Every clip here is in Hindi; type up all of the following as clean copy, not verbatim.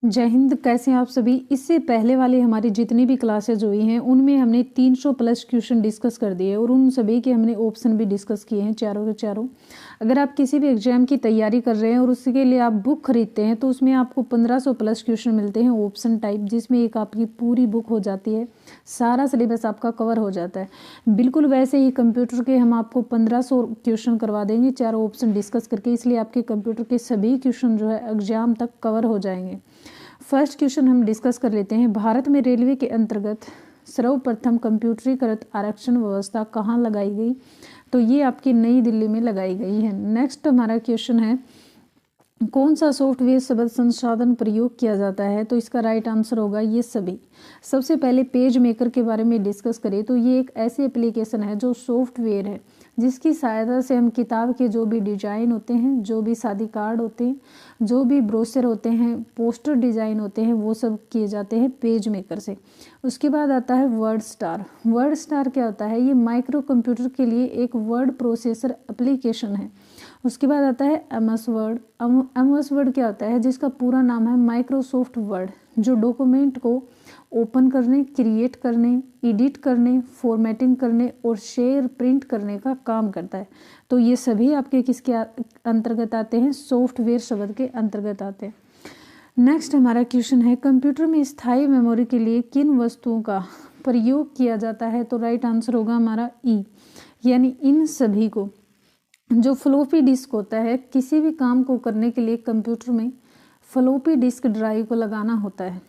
जय हिंद। कैसे हैं आप सभी। इससे पहले वाली हमारी जितनी भी क्लासेज हुई हैं उनमें हमने 300 प्लस क्वेश्चन डिस्कस कर दिए और उन सभी के हमने ऑप्शन भी डिस्कस किए हैं, चारों के चारों। अगर आप किसी भी एग्जाम की तैयारी कर रहे हैं और उसके लिए आप बुक खरीदते हैं तो उसमें आपको 1500 प्लस क्वेश्चन मिलते हैं ऑप्शन टाइप, जिसमें एक आपकी पूरी बुक हो जाती है, सारा सिलेबस आपका कवर हो जाता है। बिल्कुल वैसे ही कंप्यूटर के हम आपको 1500 क्वेश्चन करवा देंगे चारों ऑप्शन डिस्कस करके, इसलिए आपके कंप्यूटर के सभी क्वेश्चन जो है एग्जाम तक कवर हो जाएंगे। फर्स्ट क्वेश्चन हम डिस्कस कर लेते हैं। भारत में रेलवे के अंतर्गत सर्वप्रथम कंप्यूटरीकृत आरक्षण व्यवस्था कहाँ लगाई गई? तो ये आपकी नई दिल्ली में लगाई गई है। नेक्स्ट हमारा क्वेश्चन है, कौन सा सॉफ्टवेयर शब्द संसाधन प्रयोग किया जाता है? तो इसका राइट आंसर होगा ये सभी। सबसे पहले पेज मेकर के बारे में डिस्कस करें तो ये एक ऐसी एप्लीकेशन है जो सॉफ्टवेयर है जिसकी सहायता से हम किताब के जो भी डिजाइन होते हैं, जो भी शादी कार्ड होते हैं, जो भी ब्रोशर होते हैं, पोस्टर डिजाइन होते हैं, वो सब किए जाते हैं पेज मेकर से। उसके बाद आता है वर्ड स्टार। वर्ड स्टार क्या होता है? ये माइक्रो कंप्यूटर के लिए एक वर्ड प्रोसेसर एप्लीकेशन है। उसके बाद आता है एमएस वर्ड। एमएस वर्ड क्या होता है? जिसका पूरा नाम है माइक्रोसॉफ्ट वर्ड, जो डॉक्यूमेंट को ओपन करने, क्रिएट करने, एडिट करने, फॉर्मेटिंग करने और शेयर प्रिंट करने का काम करता है। तो ये सभी आपके किसके अंतर्गत आते हैं? सॉफ्टवेयर शब्द के अंतर्गत आते हैं। नेक्स्ट हमारा क्वेश्चन है, कंप्यूटर में स्थायी मेमोरी के लिए किन वस्तुओं का प्रयोग किया जाता है? तो राइट आंसर होगा हमारा ई, यानी इन सभी को। जो फ्लॉपी डिस्क होता है, किसी भी काम को करने के लिए कंप्यूटर में फ्लॉपी डिस्क ड्राइव को लगाना होता है।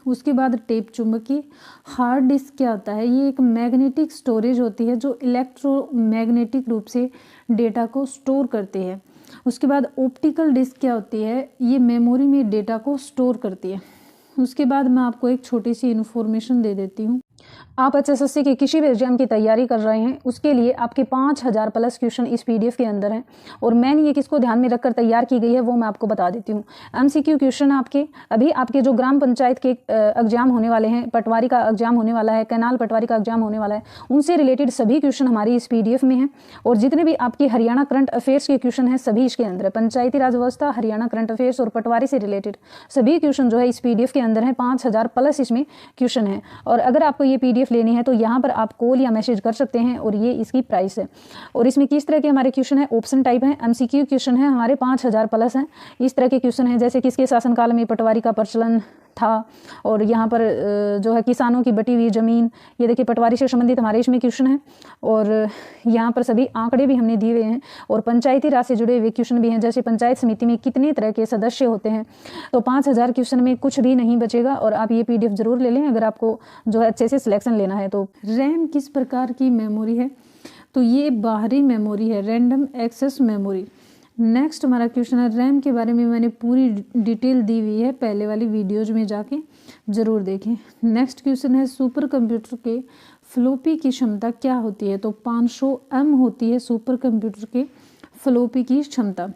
उसके बाद टेप चुंबकीय। हार्ड डिस्क क्या होता है? ये एक मैग्नेटिक स्टोरेज होती है जो इलेक्ट्रोमैग्नेटिक रूप से डेटा को स्टोर करती है। उसके बाद ऑप्टिकल डिस्क क्या होती है? ये मेमोरी में डेटा को स्टोर करती है। उसके बाद मैं आपको एक छोटी सी इन्फॉर्मेशन दे देती हूँ। आप एचएसएससी के किसी भी एग्जाम की तैयारी कर रहे हैं उसके लिए आपके 5000 प्लस क्वेश्चन इस पीडीएफ के अंदर हैं और मैंने ये किसको ध्यान में रखकर तैयार की गई है वो मैं आपको बता देती हूँ। एमसीक्यू क्वेश्चन आपके अभी आपके जो ग्राम पंचायत के एग्जाम होने वाले हैं, पटवारी का एग्जाम होने वाला है, कैनाल पटवारी का एग्जाम होने वाला है, उनसे रिलेटेड सभी क्वेश्चन हमारी इस पीडीएफ में हैं। और जितने भी आपके हरियाणा करंट अफेयर्स के क्वेश्चन हैं सभी इसके अंदर है। पंचायती राज व्यवस्था, हरियाणा करंट अफेयर्स और पटवारी से रिलेटेड सभी क्वेश्चन जो है इस पीडीएफ के अंदर है। 5000 प्लस इसमें क्वेश्चन है और अगर आपको ये पीडीएफ लेनी है तो यहाँ पर आप कॉल या मैसेज कर सकते हैं और ये इसकी प्राइस है। और इसमें किस तरह के हमारे क्वेश्चन है? ऑप्शन टाइप है, एमसीक्यू क्वेश्चन है, हमारे 5000 प्लस हैं। इस तरह के क्वेश्चन है जैसे किसके शासनकाल में पटवारी का प्रचलन था, और यहाँ पर जो है किसानों की बटी हुई जमीन, ये देखिए पटवारी से संबंधित हमारे इसमें क्वेश्चन है। और यहाँ पर सभी आंकड़े भी हमने दिए हुए हैं और पंचायती राज से जुड़े हुए क्वेश्चन भी हैं, जैसे पंचायत समिति में कितने तरह के सदस्य होते हैं। तो 5000 क्वेश्चन में कुछ भी नहीं बचेगा और आप ये पीडीएफ जरूर ले लें अगर आपको जो है अच्छे से सिलेक्शन लेना है। तो रैम किस प्रकार की मेमोरी है? तो ये बाहरी मेमोरी है, रैंडम एक्सेस मेमोरी। नेक्स्ट हमारा क्वेश्चन है, रैम के बारे में मैंने पूरी डिटेल दी हुई है, पहले वाली वीडियोज में जाके जरूर देखें। नेक्स्ट क्वेश्चन है, सुपर कंप्यूटर के फ्लॉपी की क्षमता क्या होती है? तो 500 M होती है सुपर कंप्यूटर के फ्लॉपी की क्षमता।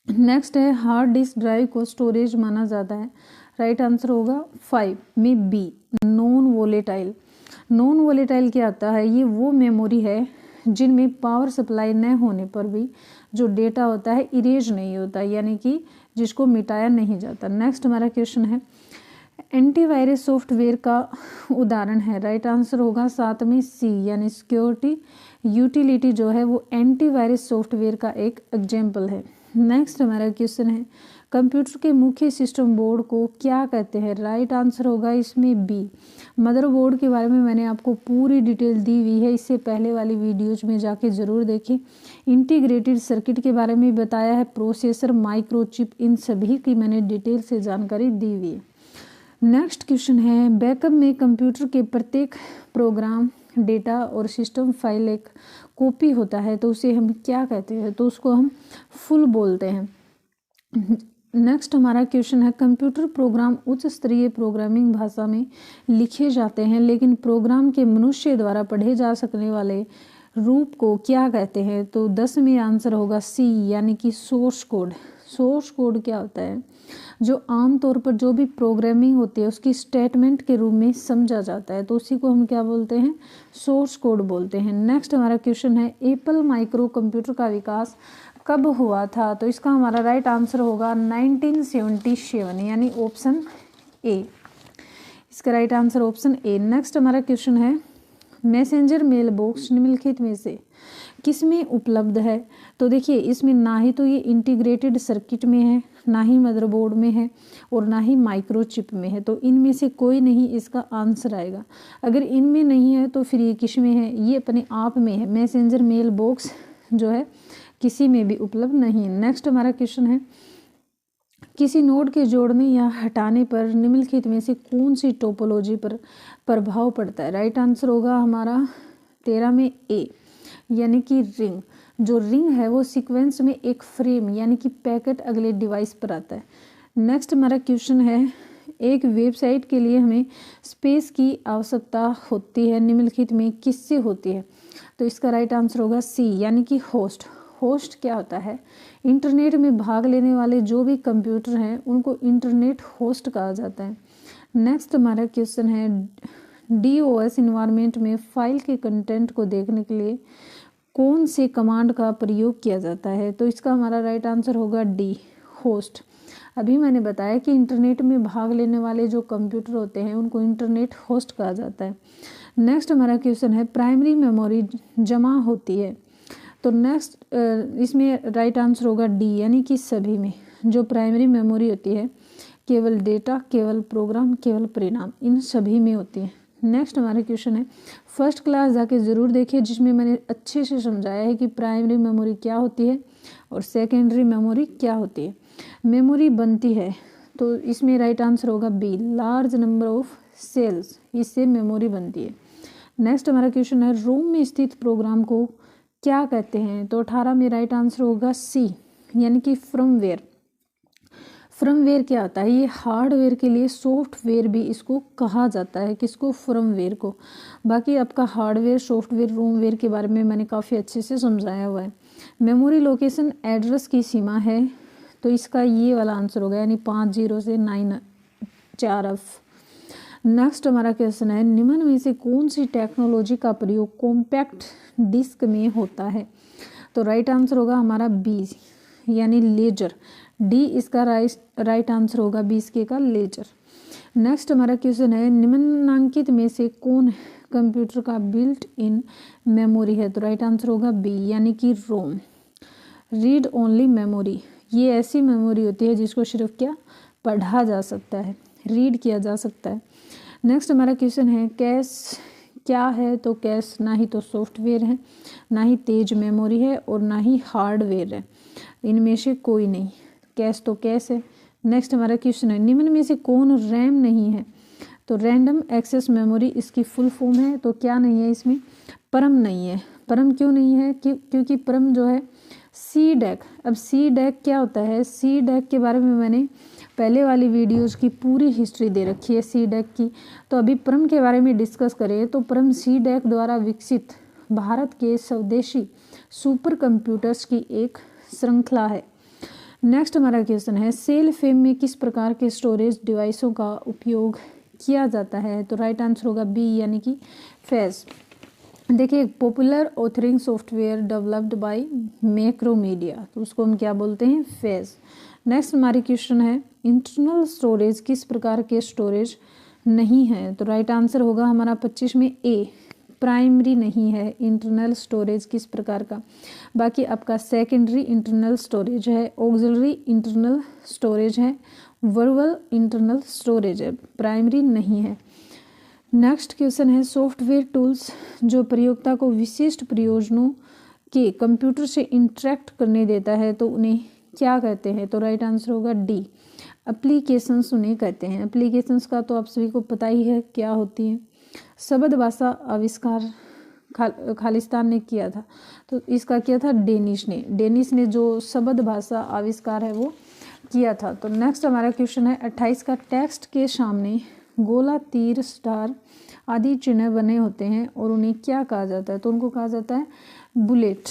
नेक्स्ट है, हार्ड डिस्क ड्राइव को स्टोरेज माना जाता है। राइट आंसर होगा 5 में B, non volatile. Non volatile क्या आता है? ये वो मेमोरी है जिनमें पावर सप्लाई न होने पर भी जो डेटा होता है इरेज नहीं होता, यानी कि जिसको मिटाया नहीं जाता। नेक्स्ट हमारा क्वेश्चन है, एंटीवायरस सॉफ्टवेयर का उदाहरण है। राइट आंसर होगा 7 में सी, यानी सिक्योरिटी यूटिलिटी जो है वो एंटीवायरस सॉफ्टवेयर का एक एग्जाम्पल है। नेक्स्ट हमारा क्वेश्चन है, कंप्यूटर के मुख्य सिस्टम बोर्ड को क्या कहते हैं? राइट आंसर होगा इसमें बी, मदरबोर्ड के बारे में मैंने आपको पूरी डिटेल दी हुई है, इससे पहले वाली वीडियोज में जाके ज़रूर देखें। इंटीग्रेटेड सर्किट के बारे में बताया है, प्रोसेसर, माइक्रोचिप, इन सभी की मैंने डिटेल से जानकारी दी हुई है। नेक्स्ट क्वेश्चन है, बैकअप में कंप्यूटर के प्रत्येक प्रोग्राम, डेटा और सिस्टम फाइल एक कॉपी होता है तो उसे हम क्या कहते हैं? तो उसको हम फुल बोलते हैं। नेक्स्ट हमारा क्वेश्चन है, कंप्यूटर प्रोग्राम उच्च स्तरीय प्रोग्रामिंग भाषा में लिखे जाते हैं लेकिन प्रोग्राम के मनुष्य द्वारा पढ़े जा सकने वाले रूप को क्या कहते हैं? तो 10 में आंसर होगा सी, यानी कि सोर्स कोड। सोर्स कोड क्या होता है? जो आमतौर पर जो भी प्रोग्रामिंग होती है उसकी स्टेटमेंट के रूप में समझा जाता है तो उसी को हम क्या बोलते हैं? सोर्स कोड बोलते हैं। नेक्स्ट हमारा क्वेश्चन है, एप्पल माइक्रो कंप्यूटर का विकास कब हुआ था? तो इसका हमारा राइट आंसर होगा 1977, यानी ऑप्शन ए। इसका right answer option A. Next हमारा क्वेश्चन है, मैसेंजर मेल बॉक्स निम्नलिखित में से किस में उपलब्ध है? तो देखिए इसमें ना ही तो ये इंटीग्रेटेड सर्किट में है, ना ही मदरबोर्ड में है और ना ही माइक्रोचिप में है, तो इनमें से कोई नहीं इसका आंसर आएगा। अगर इनमें नहीं है तो फिर ये किस में है? ये अपने आप में है। मैसेंजर मेल बॉक्स जो है किसी में भी उपलब्ध नहीं है। नेक्स्ट हमारा क्वेश्चन है, किसी नोड के जोड़ने या हटाने पर निम्नलिखित में से कौन सी टोपोलॉजी पर प्रभाव पड़ता है? राइट आंसर होगा हमारा 13 में ए, यानी कि रिंग। जो रिंग है वो सीक्वेंस में एक फ्रेम यानी कि पैकेट अगले डिवाइस पर आता है। नेक्स्ट हमारा क्वेश्चन है, एक वेबसाइट के लिए हमें स्पेस की आवश्यकता होती है, निम्नलिखित में किससे होती है? तो इसका राइट आंसर होगा सी, यानी कि होस्ट। होस्ट क्या होता है? इंटरनेट में भाग लेने वाले जो भी कंप्यूटर हैं उनको इंटरनेट होस्ट कहा जाता है। नेक्स्ट हमारा क्वेश्चन है, DOS इन्वायरमेंट में फाइल के कंटेंट को देखने के लिए कौन से कमांड का प्रयोग किया जाता है? तो इसका हमारा राइट आंसर होगा डी, होस्ट। अभी मैंने बताया कि इंटरनेट में भाग लेने वाले जो कंप्यूटर होते हैं उनको इंटरनेट होस्ट कहा जाता है। नेक्स्ट हमारा क्वेश्चन है, प्राइमरी मेमोरी जमा होती है, तो नेक्स्ट इसमें राइट आंसर होगा डी, यानी कि सभी में। जो प्राइमरी मेमोरी होती है केवल डेटा, केवल प्रोग्राम, केवल परिणाम, इन सभी में होती है। नेक्स्ट हमारा क्वेश्चन है, फर्स्ट क्लास जाके ज़रूर देखिए जिसमें मैंने अच्छे से समझाया है कि प्राइमरी मेमोरी क्या होती है और सेकेंडरी मेमोरी क्या होती है। मेमोरी बनती है तो इसमें राइट आंसर होगा B, large number of cells, इससे मेमोरी बनती है। नेक्स्ट हमारा क्वेश्चन है, रोम में स्थित प्रोग्राम को क्या कहते हैं? तो 18 में राइट आंसर होगा सी, यानी कि फर्मवेयर। फर्मवेयर क्या होता है? ये हार्डवेयर के लिए सॉफ्टवेयर भी इसको कहा जाता है। किसको? फर्मवेयर को। बाकी आपका हार्डवेयर, सॉफ्टवेयर, रोमवेयर के बारे में मैंने काफ़ी अच्छे से समझाया हुआ है। मेमोरी लोकेशन एड्रेस की सीमा है, तो इसका ये वाला आंसर होगा, यानी 50 से 94F। नेक्स्ट हमारा क्वेश्चन है, निम्न में से कौन सी टेक्नोलॉजी का प्रयोग कॉम्पैक्ट डिस्क में होता है? तो राइट आंसर होगा हमारा बी, यानी लेजर। डी इसका राइट आंसर होगा 20 के का लेजर। नेक्स्ट हमारा क्वेश्चन है, निम्नलिखित में से कौन कंप्यूटर का बिल्ट इन मेमोरी है? तो राइट आंसर होगा बी, यानी कि रोम। रीड ओनली मेमोरी, ये ऐसी मेमोरी होती है जिसको सिर्फ क्या पढ़ा जा सकता है, रीड किया जा सकता है। नेक्स्ट हमारा क्वेश्चन है, कैश क्या है? तो कैश ना ही तो सॉफ्टवेयर है, ना ही तेज मेमोरी है और ना ही हार्डवेयर है, इनमें से कोई नहीं। कैश तो कैश है। नेक्स्ट हमारा क्वेश्चन है, निम्न में से कौन रैम नहीं है? तो रैंडम एक्सेस मेमोरी इसकी फुल फॉर्म है, तो क्या नहीं है इसमें? परम नहीं है। परम क्यों नहीं है? क्योंकि परम जो है सी डैक। अब सी डैक क्या होता है? सी डैक के बारे में मैंने पहले वाली वीडियोस की पूरी हिस्ट्री दे रखी है सी डैक की। तो अभी परम के बारे में डिस्कस करें तो परम सी डैक द्वारा विकसित भारत के स्वदेशी सुपर कंप्यूटर्स की एक श्रृंखला है। नेक्स्ट हमारा क्वेश्चन है, सेल फेम में किस प्रकार के स्टोरेज डिवाइसों का उपयोग किया जाता है? तो राइट आंसर होगा बी, यानी कि फेज। देखिए, popular authoring software developed by Macromedia, तो उसको हम क्या बोलते हैं? फेज। नेक्स्ट हमारी क्वेश्चन है, इंटरनल स्टोरेज किस प्रकार के स्टोरेज नहीं है? तो राइट आंसर होगा हमारा 25 में ए, प्राइमरी नहीं है इंटरनल स्टोरेज किस प्रकार का। बाकी आपका सेकेंडरी इंटरनल स्टोरेज है, ऑक्सिलरी इंटरनल स्टोरेज है, वर्बल इंटरनल स्टोरेज है, प्राइमरी नहीं है। नेक्स्ट क्वेश्चन है, सॉफ्टवेयर टूल्स जो प्रयोक्ता को विशिष्ट प्रयोजनों के कंप्यूटर से इंटरेक्ट करने देता है तो उन्हें क्या कहते हैं? तो राइट आंसर होगा डी, एप्लीकेशंस उन्हें कहते हैं। एप्लीकेशंस का तो आप सभी को पता ही है क्या होती है। शब्द भाषा आविष्कार खालिस्तान ने किया था, तो इसका किया था डेनिस ने जो शब्द भाषा आविष्कार है वो किया था। तो नेक्स्ट हमारा क्वेश्चन है, 28 का टेक्स्ट के सामने गोला, तीर, स्टार आदि चिन्ह बने होते हैं और उन्हें क्या कहा जाता है? तो उनको कहा जाता है बुलेट।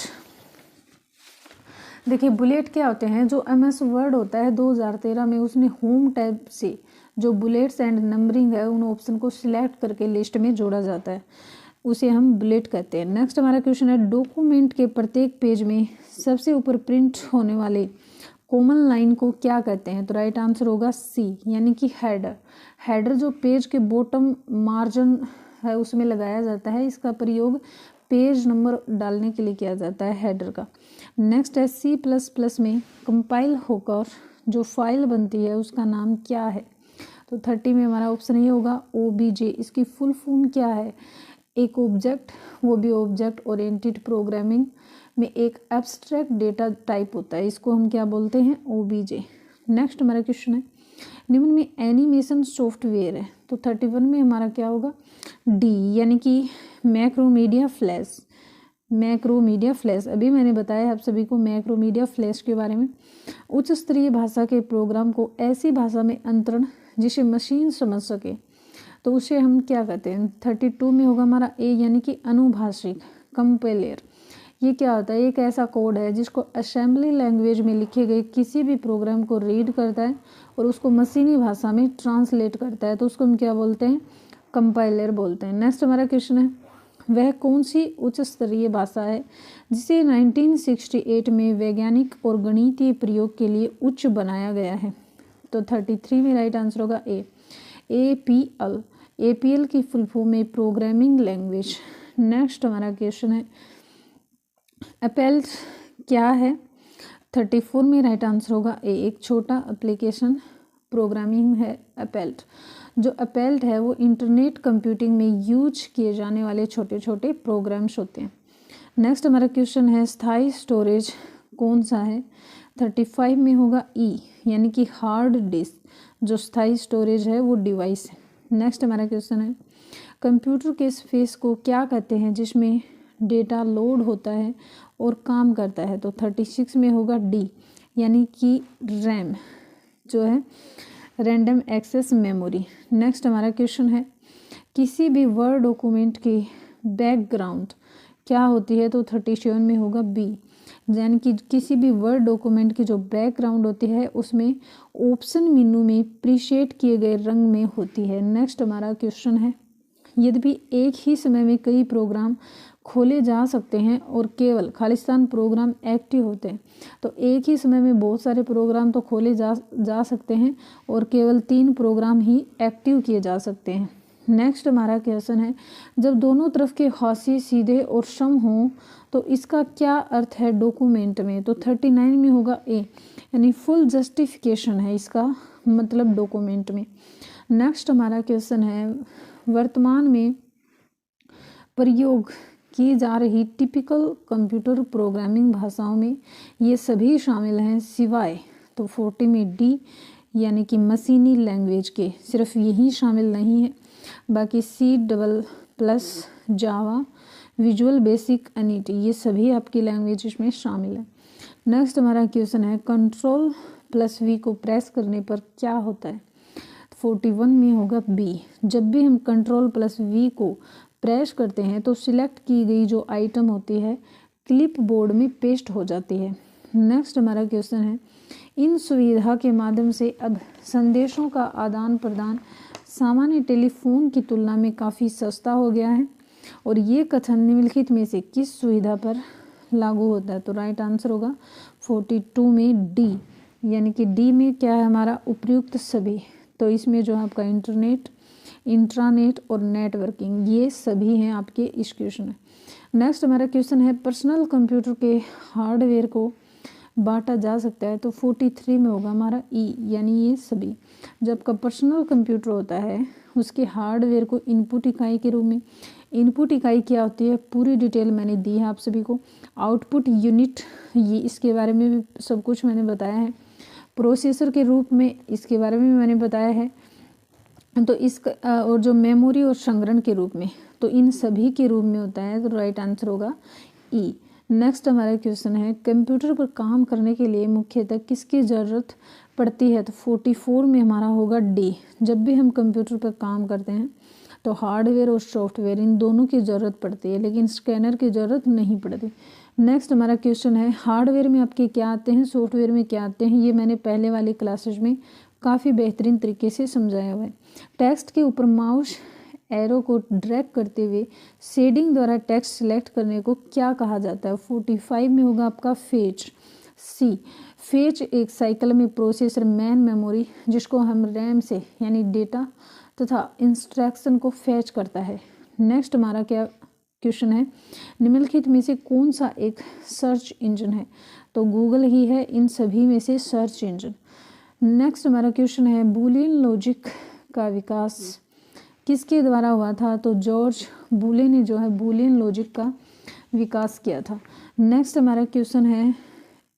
देखिए, बुलेट क्या होते हैं? जो MS वर्ड होता है 2013 में उसने होम टैब से जो बुलेट्स एंड नंबरिंग है उन ऑप्शन को सिलेक्ट करके लिस्ट में जोड़ा जाता है, उसे हम बुलेट कहते हैं। नेक्स्ट हमारा क्वेश्चन है, डॉक्यूमेंट के प्रत्येक पेज में सबसे ऊपर प्रिंट होने वाले कॉमन लाइन को क्या कहते हैं? तो राइट आंसर होगा सी, यानी कि हेडर। हेडर जो पेज के बॉटम मार्जिन है उसमें लगाया जाता है, इसका प्रयोग पेज नंबर डालने के लिए किया जाता है हेडर का। नेक्स्ट है C++ में कंपाइल होकर जो फाइल बनती है उसका नाम क्या है? तो 30 में हमारा ऑप्शन ये होगा OBJ। इसकी फुल फॉर्म क्या है? एक ऑब्जेक्ट, वो भी ऑब्जेक्ट ओरिएंटेड प्रोग्रामिंग में एक एब्स्ट्रैक्ट डेटा टाइप होता है, इसको हम क्या बोलते हैं? OBJ। नेक्स्ट हमारा क्वेश्चन है निम्न में एनिमेशन सॉफ्टवेयर है, तो 31 में हमारा क्या होगा? D, यानी कि मैक्रोमीडिया फ्लैश। मैक्रोमीडिया फ्लैश, अभी मैंने बताया आप सभी को मैक्रोमीडिया फ्लैश के बारे में। उच्च स्तरीय भाषा के प्रोग्राम को ऐसी भाषा में अंतरण जिसे मशीन समझ सके, तो उसे हम क्या कहते हैं? 32 में होगा हमारा A, यानी कि अनुभाषिक कंपाइलर। ये क्या होता है? एक ऐसा कोड है जिसको असेंबली लैंग्वेज में लिखे गए किसी भी प्रोग्राम को रीड करता है और उसको मशीनी भाषा में ट्रांसलेट करता है, तो उसको हम क्या बोलते हैं? कंपाइलर बोलते हैं। नेक्स्ट हमारा क्वेश्चन है वह कौन सी उच्च स्तरीय भाषा है जिसे 1968 में वैज्ञानिक और गणितीय प्रयोग के लिए उच्च बनाया गया है? तो 33 में राइट आंसर होगा A, APL। APL की फुल फॉर्म में प्रोग्रामिंग लैंग्वेज। नेक्स्ट हमारा क्वेश्चन है अपेल्ट क्या है? 34 में राइट आंसर होगा A, एक छोटा एप्लीकेशन प्रोग्रामिंग है अपेल्ट। जो अपेल्ट है वो इंटरनेट कंप्यूटिंग में यूज किए जाने वाले छोटे छोटे प्रोग्राम्स होते हैं। नेक्स्ट हमारा क्वेश्चन है स्थायी स्टोरेज कौन सा है? 35 में होगा E, यानी कि हार्ड डिस्क। जो स्थायी स्टोरेज है वो डिवाइस है। नेक्स्ट हमारा क्वेश्चन है कंप्यूटर के स्पेस को क्या कहते हैं जिसमें डेटा लोड होता है और काम करता है? तो 36 में होगा D, यानी कि रैम जो है रैंडम एक्सेस मेमोरी। नेक्स्ट हमारा क्वेश्चन है किसी भी वर्ड डॉक्यूमेंट की बैकग्राउंड क्या होती है? तो 37 में होगा B, यानी कि किसी भी वर्ड डॉक्यूमेंट की जो बैकग्राउंड होती है उसमें ऑप्शन मेनू में प्रीसेट किए गए रंग में होती है। नेक्स्ट हमारा क्वेश्चन है यद्यपि एक ही समय में कई प्रोग्राम खोले जा सकते हैं और केवल खालिस्तान प्रोग्राम एक्टिव होते हैं, तो एक ही समय में बहुत सारे प्रोग्राम तो खोले जा सकते हैं और केवल 3 प्रोग्राम ही एक्टिव किए जा सकते हैं। नेक्स्ट हमारा क्वेश्चन है जब दोनों तरफ के हाशिए सीधे और सम हों तो इसका क्या अर्थ है डॉक्यूमेंट में? तो 39 में होगा A, यानी फुल जस्टिफिकेशन है इसका मतलब डॉक्यूमेंट में। नेक्स्ट हमारा क्वेश्चन है वर्तमान में प्रयोग की जा रही टिपिकल कंप्यूटर प्रोग्रामिंग भाषाओं में ये सभी शामिल हैं सिवाय, तो 40 में D, यानी कि मशीनी लैंग्वेज के सिर्फ यही शामिल नहीं है, बाकी C++, जावा, विजुअल बेसिक, एनईटी ये सभी आपकी लैंग्वेज में शामिल है। नेक्स्ट हमारा क्वेश्चन है Ctrl+V को प्रेस करने पर क्या होता है? 41 में होगा B, जब भी हम Ctrl+V को प्रेस करते हैं तो सिलेक्ट की गई जो आइटम होती है क्लिप बोर्ड में पेस्ट हो जाती है। नेक्स्ट हमारा क्वेश्चन है इन सुविधा के माध्यम से अब संदेशों का आदान प्रदान सामान्य टेलीफोन की तुलना में काफ़ी सस्ता हो गया है और ये कथन निम्नलिखित में से किस सुविधा पर लागू होता है? तो राइट आंसर होगा 42 में D, यानी कि D में क्या है हमारा उपयुक्त सभी, तो इसमें जो आपका इंटरनेट, इंट्रानेट और नेटवर्किंग ये सभी हैं आपके इस क्वेश्चन में। नेक्स्ट हमारा क्वेश्चन है पर्सनल कंप्यूटर के हार्डवेयर को बांटा जा सकता है? तो 43 में होगा हमारा E, यानी ये सभी। जब का पर्सनल कंप्यूटर होता है उसके हार्डवेयर को इनपुट इकाई के रूप में, इनपुट इकाई क्या होती है पूरी डिटेल मैंने दी है आप सभी को। आउटपुट यूनिट ये इसके बारे में भी सब कुछ मैंने बताया है। प्रोसेसर के रूप में इसके बारे में भी मैंने बताया है। तो इसका और जो मेमोरी और संग्रहण के रूप में, तो इन सभी के रूप में होता है, तो राइट आंसर होगा E। नेक्स्ट हमारा क्वेश्चन है कंप्यूटर पर काम करने के लिए मुख्यतः किसकी ज़रूरत पड़ती है? तो 44 में हमारा होगा D, जब भी हम कंप्यूटर पर काम करते हैं तो हार्डवेयर और सॉफ्टवेयर इन दोनों की ज़रूरत पड़ती है, लेकिन स्कैनर की ज़रूरत नहीं पड़ती। नेक्स्ट हमारा क्वेश्चन है हार्डवेयर में आपके क्या आते हैं, सॉफ्टवेयर में क्या आते हैं? ये मैंने पहले वाली क्लासेज में काफ़ी बेहतरीन तरीके से समझाया हुआ है। टेक्स्ट के ऊपर माउस एरो को ड्रैग करते हुए शेडिंग द्वारा टेक्स्ट सिलेक्ट करने को क्या कहा जाता है? 45 में होगा आपका फेच। सी, फेच एक साइकिल में प्रोसेसर मैन मेमोरी जिसको हम रैम से यानी डेटा तथा इंस्ट्रक्शन को फैच करता है। नेक्स्ट हमारा क्या क्वेश्चन है, निम्नलिखित में से कौन सा एक सर्च इंजन है? तो गूगल ही है इन सभी में से सर्च इंजन। नेक्स्ट हमारा क्वेश्चन है, बूलियन लॉजिक का विकास किसके द्वारा हुआ था? तो जॉर्ज बूले ने जो है बूलियन लॉजिक का विकास किया था। नेक्स्ट हमारा क्वेश्चन है,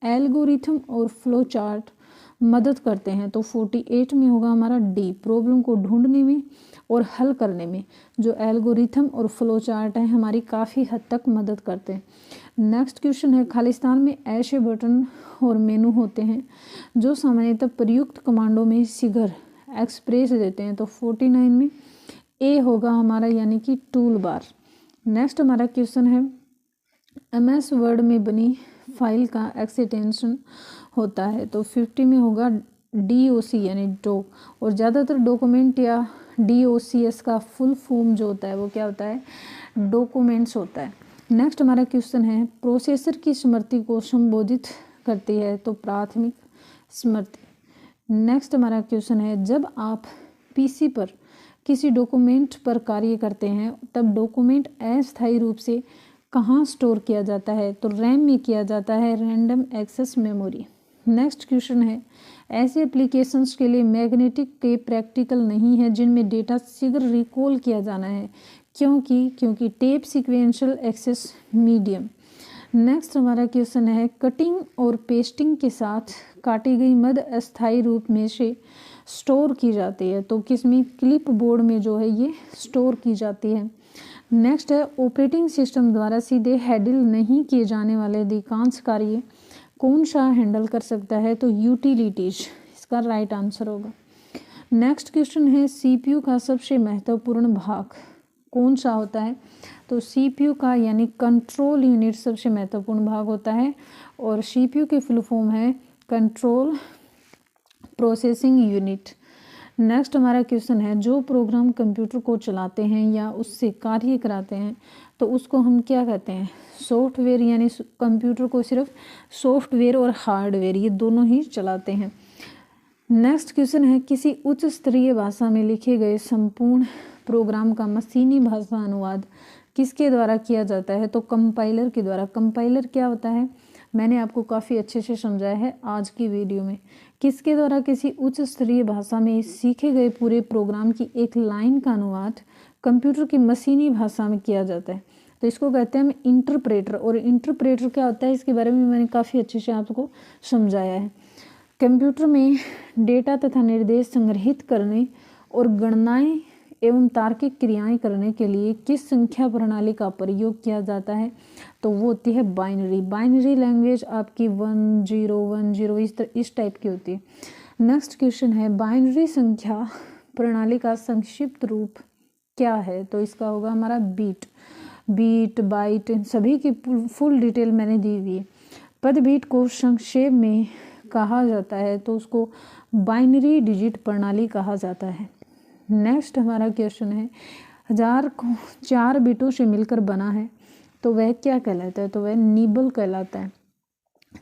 एल्गोरिथम और फ्लो चार्ट मदद करते हैं? तो 48 में होगा हमारा डी, प्रॉब्लम को ढूंढने में और हल करने में जो एल्गोरिथम और फ्लो चार्ट है हमारी काफ़ी हद तक मदद करते हैं। नेक्स्ट क्वेश्चन है, खालिस्तान में ऐसे बटन और मेनू होते हैं जो सामान्यतः प्रयुक्त कमांडों में शीघ्र एक्सप्रेस देते हैं? तो 49 में ए होगा हमारा यानी कि टूल बार। नेक्स्ट हमारा क्वेश्चन है, MS वर्ड में बनी फाइल का एक्सटेंशन होता है? तो 50 में होगा DOC यानी डॉक, और ज़्यादातर डॉक्यूमेंट या DOCS का फुल फॉर्म जो होता है वो क्या होता है? डॉक्यूमेंट्स होता है। नेक्स्ट हमारा क्वेश्चन है, प्रोसेसर की स्मृति को संबोधित करती है? तो प्राथमिक स्मृति। नेक्स्ट हमारा क्वेश्चन है, जब आप PC पर किसी डॉक्यूमेंट पर कार्य करते हैं तब डॉक्यूमेंट अस्थायी रूप से कहाँ स्टोर किया जाता है? तो रैम में किया जाता है, random access memory. Next question है, ऐसे एप्लीकेशंस के लिए मैग्नेटिक के प्रैक्टिकल नहीं है जिनमें डेटा शीघ्र रिकॉल किया जाना है, क्योंकि tape sequential access medium. Next हमारा क्वेश्चन है, कटिंग और पेस्टिंग के साथ काटी गई मद अस्थायी रूप में से स्टोर की जाती है? तो किसमें? क्लिप बोर्ड में जो है ये स्टोर की जाती है। नेक्स्ट है, ऑपरेटिंग सिस्टम द्वारा सीधे हैंडल नहीं किए जाने वाले अधिकांश कार्य कौन सा हैंडल कर सकता है? तो यूटिलिटीज इसका राइट आंसर होगा। नेक्स्ट क्वेश्चन है, CPU का सबसे महत्वपूर्ण भाग कौन सा होता है? तो CPU का यानी कंट्रोल यूनिट सबसे महत्वपूर्ण भाग होता है, और CPU की फुल फॉर्म है कंट्रोल प्रोसेसिंग यूनिट। नेक्स्ट हमारा क्वेश्चन है, जो प्रोग्राम कंप्यूटर को चलाते हैं या उससे कार्य कराते हैं तो उसको हम क्या कहते हैं? सॉफ्टवेयर, यानी कंप्यूटर को सिर्फ सॉफ्टवेयर और हार्डवेयर ये दोनों ही चलाते हैं। नेक्स्ट क्वेश्चन है, किसी उच्च स्तरीय भाषा में लिखे गए संपूर्ण प्रोग्राम का मशीनी भाषा अनुवाद किसके द्वारा किया जाता है? तो कंपाइलर के द्वारा। कंपाइलर क्या होता है मैंने आपको काफ़ी अच्छे से समझाया है आज की वीडियो में। किसके द्वारा? किसी उच्च स्तरीय भाषा में सीखे गए पूरे प्रोग्राम की एक लाइन का अनुवाद कंप्यूटर की मशीनी भाषा में किया जाता है, तो इसको कहते हैं हम इंटरप्रेटर। और इंटरप्रेटर क्या होता है इसके बारे में मैंने काफ़ी अच्छे से आपको समझाया है। कंप्यूटर में डेटा तथा निर्देश संग्रहित करने और गणनाएं एवं तार्किक क्रियाएं करने के लिए किस संख्या प्रणाली का प्रयोग किया जाता है? तो वो होती है बाइनरी। बाइनरी लैंग्वेज आपकी 1 0 1 0 इस टाइप की होती है। नेक्स्ट क्वेश्चन है, बाइनरी संख्या प्रणाली का संक्षिप्त रूप क्या है? तो इसका होगा हमारा बीट बाइट सभी की फुल डिटेल मैंने दी हुई है। पद बीट को संक्षेप में कहा जाता है तो उसको बाइनरी डिजिट प्रणाली कहा जाता है। नेक्स्ट हमारा क्वेश्चन है, 1000 को 4 बिटों से मिलकर बना है तो वह क्या कहलाता है? तो वह निबल कहलाता है।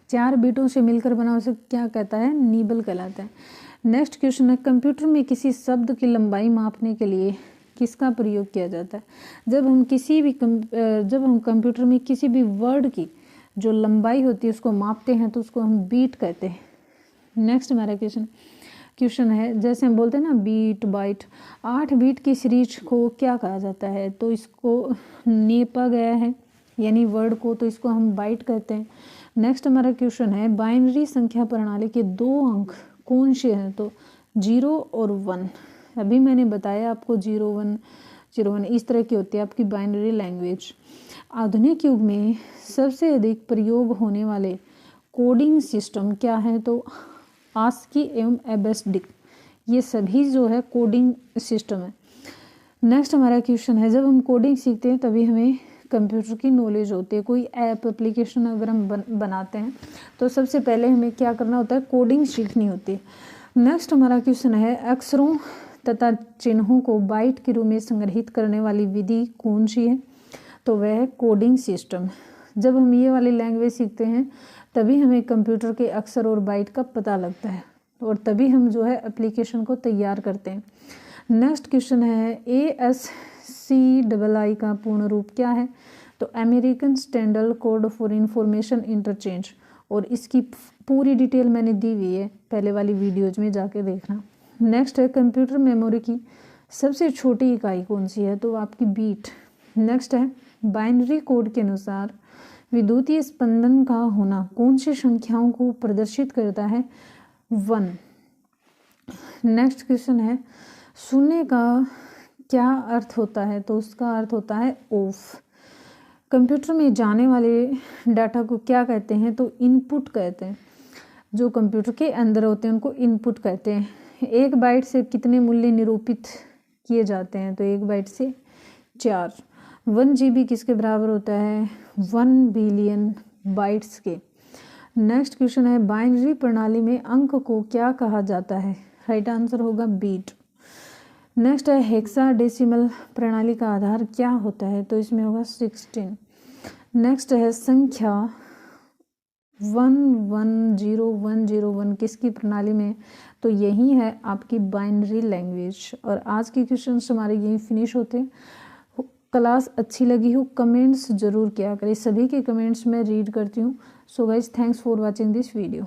4 बिटों से मिलकर बना उसे क्या कहता है? निबल कहलाता है। नेक्स्ट क्वेश्चन है, कंप्यूटर में किसी शब्द की लंबाई मापने के लिए किसका प्रयोग किया जाता है? जब हम कंप्यूटर में किसी भी वर्ड की जो लंबाई होती है उसको मापते हैं तो उसको हम बीट कहते हैं। नेक्स्ट हमारा क्वेश्चन है, जैसे हम बोलते हैं ना बीट बाइट, 8 बीट की सीरीज को क्या कहा जाता है? तो इसको नेपा गया है यानी वर्ड को, तो इसको हम बाइट कहते हैं। नेक्स्ट हमारा क्वेश्चन है, बाइनरी संख्या प्रणाली के 2 अंक कौन से हैं? तो 0 और 1। अभी मैंने बताया आपको 0 1 इस तरह की होती है आपकी बाइनरी लैंग्वेज। आधुनिक युग में सबसे अधिक प्रयोग होने वाले कोडिंग सिस्टम क्या है? तो आस्की एवं एबेसडिक, ये सभी जो है कोडिंग सिस्टम है। नेक्स्ट हमारा क्वेश्चन है, जब हम कोडिंग सीखते हैं तभी हमें कंप्यूटर की नॉलेज होती है। कोई ऐप एप्लीकेशन अगर हम बनाते हैं तो सबसे पहले हमें क्या करना होता है? कोडिंग सीखनी होती है। नेक्स्ट हमारा क्वेश्चन है, अक्षरों तथा चिन्हों को बाइट के रूप में संग्रहित करने वाली विधि कौन सी है? तो वह है कोडिंग सिस्टम। जब हम ये वाली लैंग्वेज सीखते हैं तभी हमें कंप्यूटर के अक्षर और बाइट का पता लगता है और तभी हम जो है एप्लीकेशन को तैयार करते हैं। नेक्स्ट क्वेश्चन है ASCII का पूर्ण रूप क्या है? तो American standard code for information interchange, और इसकी पूरी डिटेल मैंने दी हुई है, पहले वाली वीडियोज में जाके देखना। नेक्स्ट है कंप्यूटर मेमोरी की सबसे छोटी इकाई कौन सी है? तो आपकी बीट। नेक्स्ट है बाइनरी कोड के अनुसार विद्युतीय स्पंदन का होना कौन सी संख्याओं को प्रदर्शित करता है? 1। नेक्स्ट क्वेश्चन है शून्य का क्या अर्थ होता है? तो उसका अर्थ होता है ऑफ। कंप्यूटर में जाने वाले डाटा को क्या कहते हैं? तो इनपुट कहते हैं। जो कंप्यूटर के अंदर होते हैं उनको इनपुट कहते हैं। 1 बाइट से कितने मूल्य निरूपित किए जाते हैं? तो 1 बाइट से 4। 1 GB किसके बराबर होता है? 1 बिलियन बाइट्स के। नेक्स्ट क्वेश्चन है बाइनरी प्रणाली में अंक को क्या कहा जाता है? राइट आंसर होगा बीट। नेक्स्ट है हेक्साडेसिमल प्रणाली का आधार क्या होता है? तो इसमें होगा 16। नेक्स्ट है संख्या 110101 किसकी प्रणाली में? तो यही है आपकी बाइनरी लैंग्वेज। और आज के क्वेश्चंस हमारे यही फिनिश होते हैं। क्लास अच्छी लगी हो कमेंट्स जरूर किया करें, सभी के कमेंट्स मैं रीड करती हूँ। So guys thanks for watching this video.